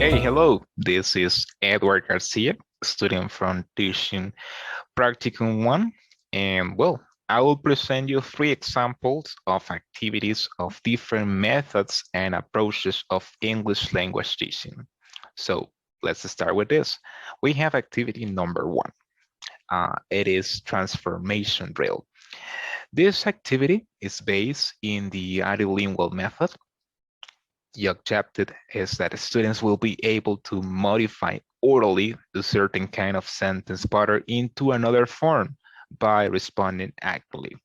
Hey, hello. This is Edward Garcia, student from Teaching Practicum 1. And I will present you three examples of activities of different methods and approaches of English language teaching. So let's start with this. We have activity number 1. It is transformation drill. This activity is based in the Audiolingual method. The objective is that students will be able to modify orally a certain kind of sentence pattern into another form by responding accurately.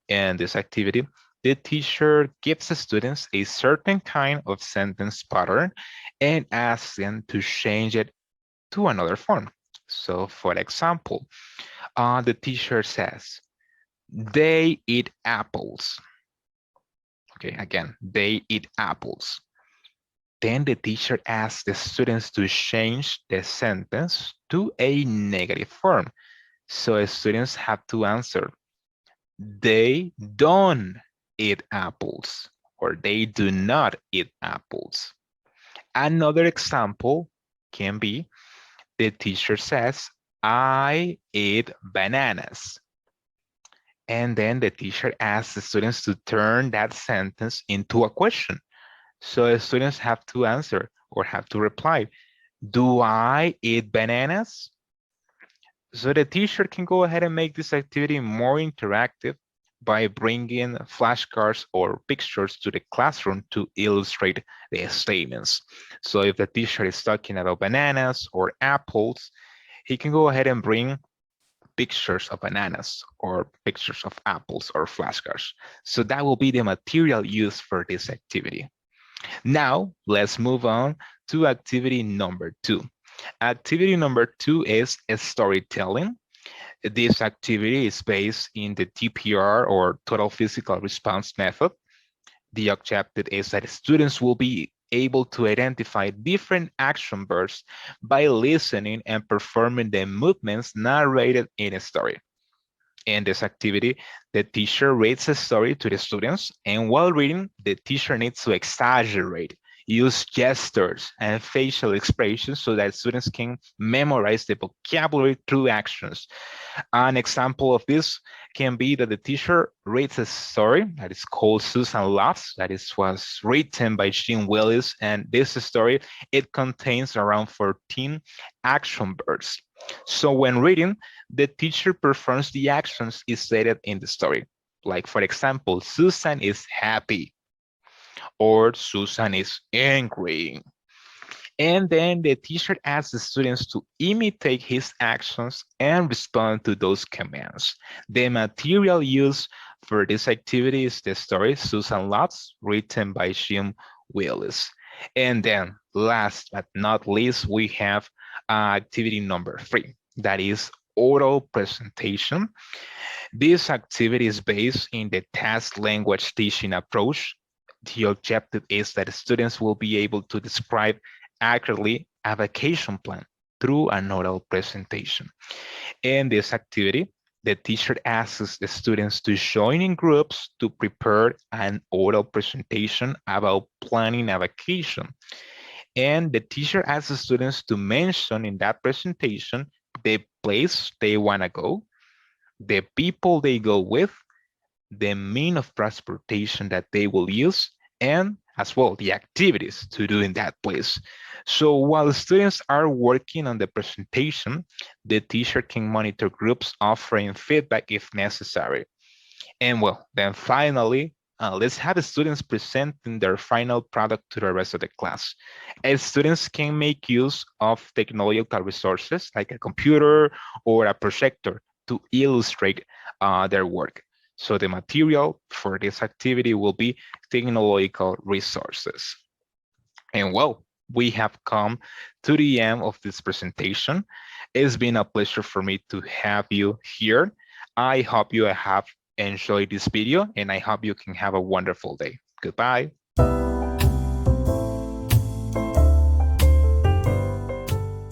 In this activity, the teacher gives the students a certain kind of sentence pattern and asks them to change it to another form. So for example, the teacher says, they eat apples. Okay, again, they eat apples. Then the teacher asks the students to change the sentence to a negative form. So students have to answer, they don't eat apples, or they do not eat apples. Another example can be, the teacher says, I eat bananas. And then the teacher asks the students to turn that sentence into a question. So the students have to answer or have to reply, do I eat bananas? So the teacher can go ahead and make this activity more interactive by bringing flashcards or pictures to the classroom to illustrate the statements. So if the teacher is talking about bananas or apples, he can go ahead and bring pictures of bananas or pictures of apples or flashcards. So that will be the material used for this activity. Now, let's move on to activity number 2. Activity number 2 is storytelling. This activity is based in the TPR or total physical response method. The objective is that students will be able to identify different action verbs by listening and performing the movements narrated in a story. In this activity, the teacher reads a story to the students, and while reading, the teacher needs to exaggerate, use gestures and facial expressions so that students can memorize the vocabulary through actions. An example of this can be that the teacher reads a story that is called Susan Loves, was written by Jean Willis, and this story, it contains around 14 action verbs. So when reading, the teacher performs the actions stated in the story. Like for example, Susan is happy or Susan is angry. And then the teacher asks the students to imitate his actions and respond to those commands. The material used for this activity is the story Susan Loves, written by Jim Willis. And then last but not least, we have activity number 3, that is oral presentation. This activity is based in the task language teaching approach. The objective is that students will be able to describe accurately a vacation plan through an oral presentation. In this activity, the teacher asks the students to join in groups to prepare an oral presentation about planning a vacation. And the teacher asks the students to mention in that presentation the place they want to go, the people they go with, the mean of transportation that they will use, and as well the activities to do in that place. So while students are working on the presentation, the teacher can monitor groups offering feedback if necessary. And then finally, let's have the students presenting their final product to the rest of the class. And students can make use of technological resources like a computer or a projector to illustrate their work. So the material for this activity will be technological resources. And we have come to the end of this presentation. It's been a pleasure for me to have you here. I hope you have enjoyed this video and I hope you can have a wonderful day. Goodbye.